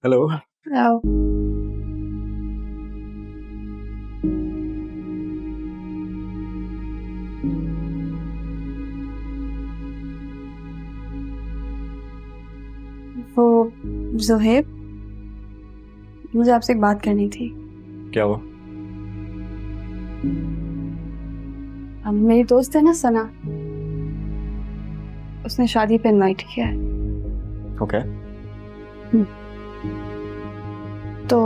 Hello. आओ। वो ज़ोहेब, मुझे आपसे एक बात करनी थी। क्या हुआ? मेरी दोस्त है ना सना, उसने शादी पे इनवाइट किया है। ओके। तो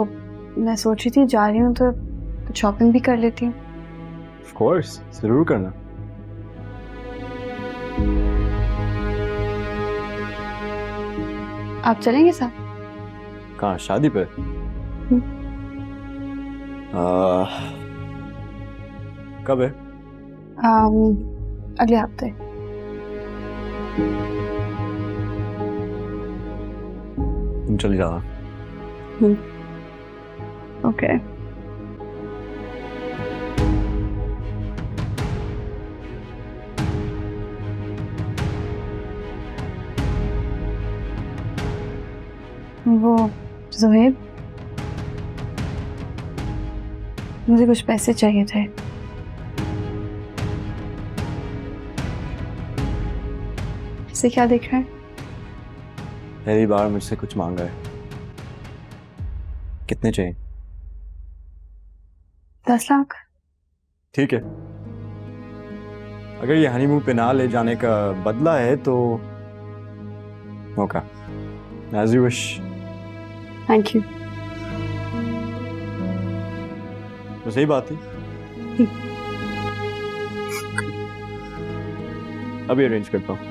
मैं सोची थी जा रही हूँ तो कुछ शॉपिंग भी कर लेती हूँ। ऑफ कोर्स, जरूर करना। आप चलेंगे साथ? कहाँ, शादी पे? कब है? अगले हफ्ते। तुम चली जाना। ओके। वो ज़ोहेब, मुझे कुछ पैसे चाहिए थे। ऐसे क्या देख रहे हैं? पहली बार मुझसे कुछ मांगा है। कितने चाहिए? 10 लाख। ठीक है। अगर ये हनीमून पे ना ले जाने का बदला है तो okay, as you wish. Thank you. तो सही बात है। अभी अरेंज करता हूँ।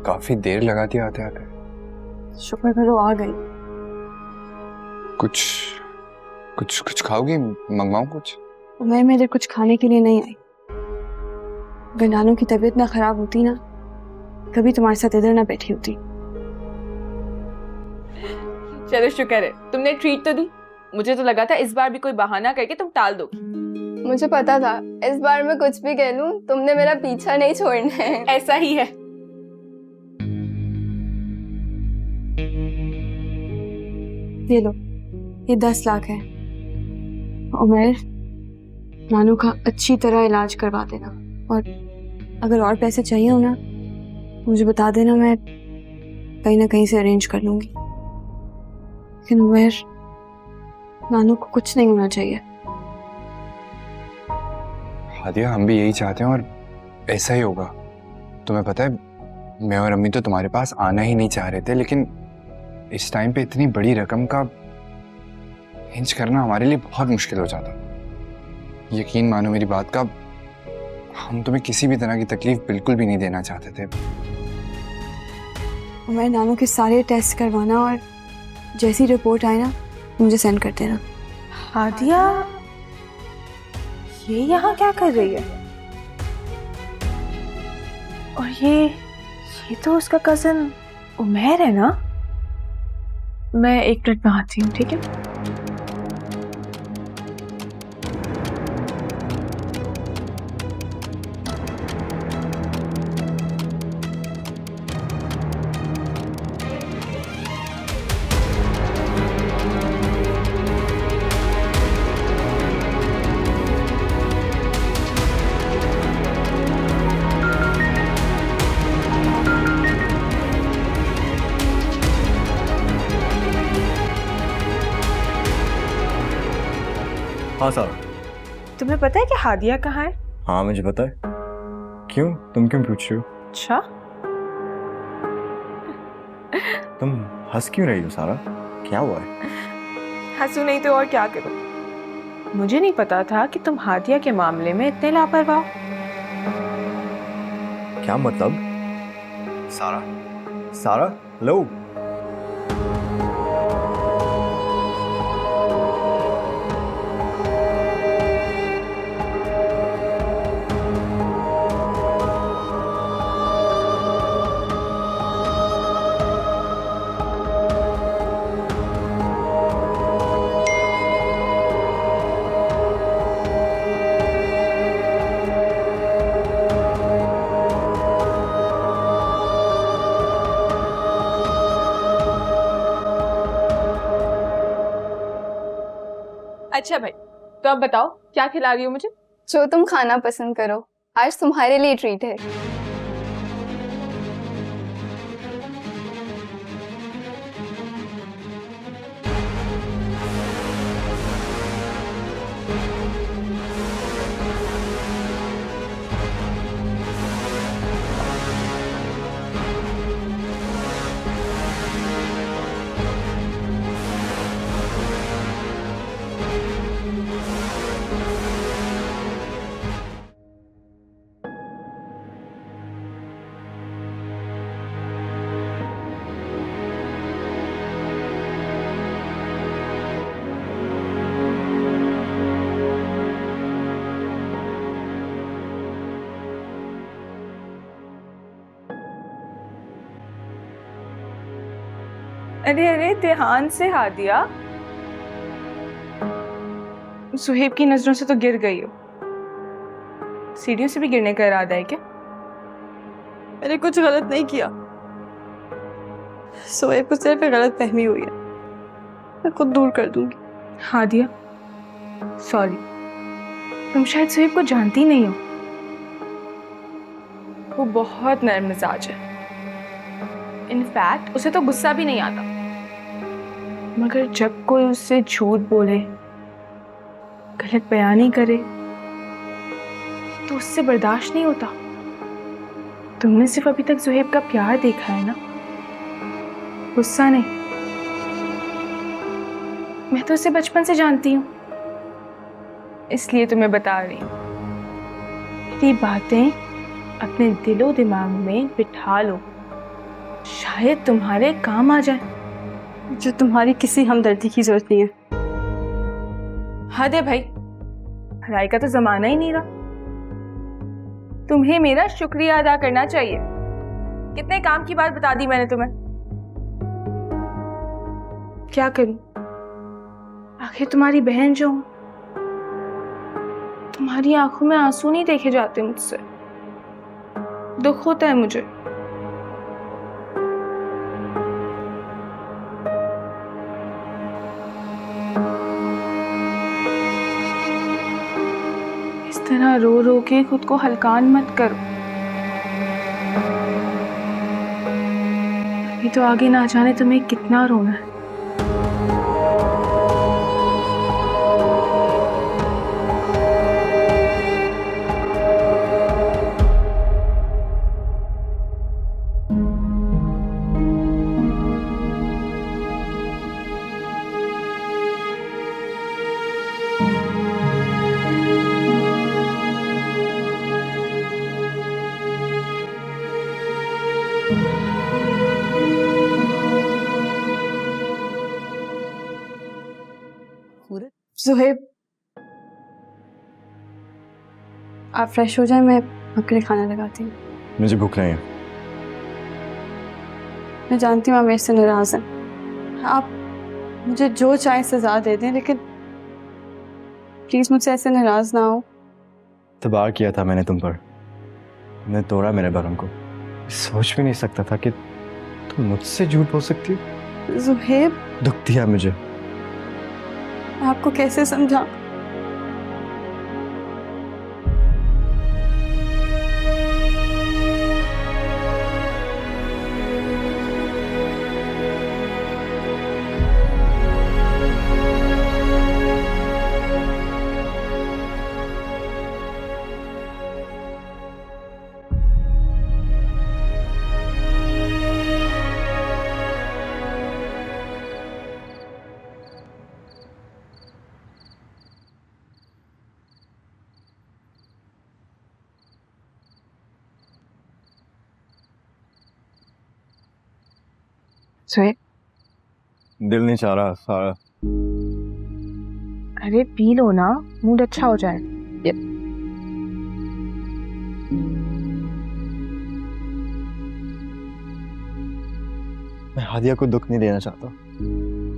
काफी देर लगा दी आते आते। शुक्र करो आ गई। कुछ कुछ कुछ खाओगी? मंगवाऊं कुछ? मैं मेरे कुछ खाने के लिए नहीं आई। अगर नानू की तबीयत ना खराब होती ना, कभी तुम्हारे साथ इधर ना बैठी होती। चलो शुक्र है तुमने ट्रीट तो दी। मुझे तो लगा था इस बार भी कोई बहाना करके तुम टाल दोगी। मुझे पता था इस बार मैं कुछ भी कह लूं तुमने मेरा पीछा नहीं छोड़ना है। ऐसा ही है। ये लो, ये 10 लाख है। उमर, नानू का अच्छी तरह इलाज करवा देना, और अगर और पैसे चाहिए हो ना मुझे बता देना, मैं कहीं ना कहीं से अरेंज कर लूंगी। लेकिन उमर, नानू को कुछ नहीं होना चाहिए। हादिया, हम भी यही चाहते हैं और ऐसा ही होगा। तुम्हें पता है, मैं और अम्मी तो तुम्हारे पास आना ही नहीं चाह रहे थे, लेकिन इस टाइम पे इतनी बड़ी रकम का अरेंज करना हमारे लिए बहुत मुश्किल हो जाता। यकीन मानो मेरी बात का, हम तुम्हें किसी भी तरह की तकलीफ बिल्कुल भी नहीं देना चाहते थे। उमर, नानू के सारे टेस्ट करवाना और जैसी रिपोर्ट आए ना मुझे सेंड कर देना। हादिया, ये यहाँ क्या कर रही है? और ये तो उसका कजन उमर है ना? मैं 1 मिनट में आती हूँ, ठीक है? हाँ सारा। तुम्हें पता है कि हादिया कहाँ है? हाँ मुझे पता है। क्यों, तुम क्यों पूछ रही हो? अच्छा, तुम हंस क्यों रही हो सारा? क्या हुआ है? हंसू नहीं तो और क्या करूं? मुझे नहीं पता था कि तुम हादिया के मामले में इतने लापरवाह हो। क्या मतलब? सारा, सारा, हेलो। अच्छा भाई, तो अब बताओ क्या खिला रही हो मुझे? जो तुम खाना पसंद करो, आज तुम्हारे लिए ट्रीट है। अरे अरे, ध्यान से हादिया, सुहेब की नजरों से तो गिर गई हो। सीढ़ियों से भी गिरने का इरादा है क्या? मैंने कुछ गलत नहीं किया, सोएब को सिर्फ गलत फहमी हुई है, मैं खुद दूर कर दूंगी। हादिया, सॉरी, तुम शायद सुहेब को जानती नहीं हो। वो बहुत नर्म मिजाज है। इनफैक्ट उसे तो गुस्सा भी नहीं आता, मगर जब कोई उससे झूठ बोले, गलत बयानी करे, तो उससे बर्दाश्त नहीं होता। तुमने सिर्फ अभी तक सुहेब का प्यार देखा है ना, गुस्सा नहीं। मैं तो उसे बचपन से जानती हूँ, इसलिए तुम्हें बता रही हूँ। मेरी बातें अपने दिलो दिमाग में बिठा लो, शायद तुम्हारे काम आ जाए। मुझे तुम्हारी किसी हमदर्दी की जरूरत नहीं है। हद है भाई, भलाई का तो जमाना ही नहीं रहा। तुम्हें मेरा शुक्रिया अदा करना चाहिए। कितने काम की बात बता दी मैंने तुम्हें। क्या करूं, आखिर तुम्हारी बहन जो हूं, तुम्हारी आंखों में आंसू नहीं देखे जाते मुझसे, दुख होता है मुझे। इस तरह रो रो के खुद को हल्कान मत करो, अभी तो आगे ना जाने तुम्हें कितना रोना है। सुहेब, आप फ्रेश हो जाए, मैं आपके लिए खाना लगाती हूँ। मुझे भूख नहीं है। मैं जानती हूँ आप मेरे से नाराज हैं, आप मुझे जो चाहे सजा दे दें, लेकिन प्लीज मुझसे ऐसे नाराज ना हो। तबाह किया था मैंने तुम पर, तुमने तोड़ा मेरे भरम को। सोच भी नहीं सकता था कि तुम मुझसे झूठ बोल सकती हो। सुहेब, दुख दिया मुझे। मैं आपको कैसे समझा? सुहेब, दिल नहीं चाह रहा सारा। अरे पी लो ना, मूड अच्छा हो जाए। मैं हादिया को दुख नहीं देना चाहता,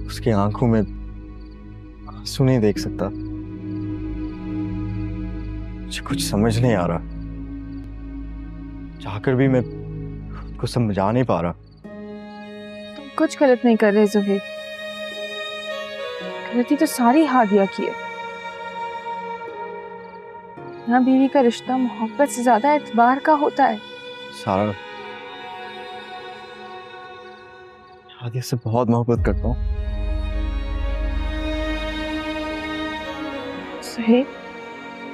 उसकी आंखों में आंसू नहीं देख सकता। मुझे कुछ समझ नहीं आ रहा, चाहकर भी मैं खुद को समझा नहीं पा रहा। कुछ गलत नहीं कर रहे सुहेब, गलती तो सारी हादिया की है। यहाँ बीवी का रिश्ता मोहब्बत से ज्यादा एतबार का होता है। सारा, हादिया से बहुत मोहब्बत करता हूँ। सुहेब,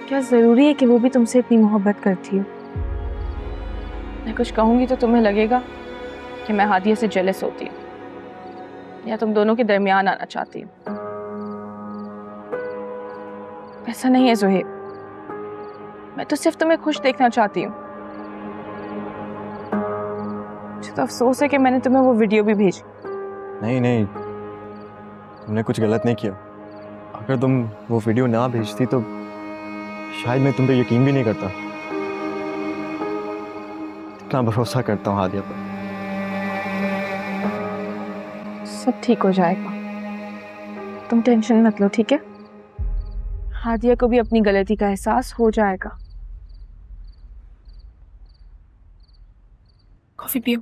क्या जरूरी है कि वो भी तुमसे इतनी मोहब्बत करती हो? मैं कुछ कहूंगी तो तुम्हें लगेगा कि मैं हादिया से जेलस होती हूँ या तुम दोनों के दरमियान आना चाहती हूँ। ऐसा नहीं है सुहेब, मैं तो सिर्फ तुम्हें खुश देखना चाहती हूँ। मुझे तो अफसोस है कि मैंने तुम्हें वो वीडियो भी भेजी। नहीं नहीं, तुमने कुछ गलत नहीं किया। अगर तुम वो वीडियो ना भेजती तो शायद मैं तुम पे यकीन भी नहीं करता। इतना भरोसा करता हूँ हादिया पर। सब ठीक हो जाएगा, तुम टेंशन मत लो, ठीक है? हादिया को भी अपनी गलती का एहसास हो जाएगा। कॉफी पियो।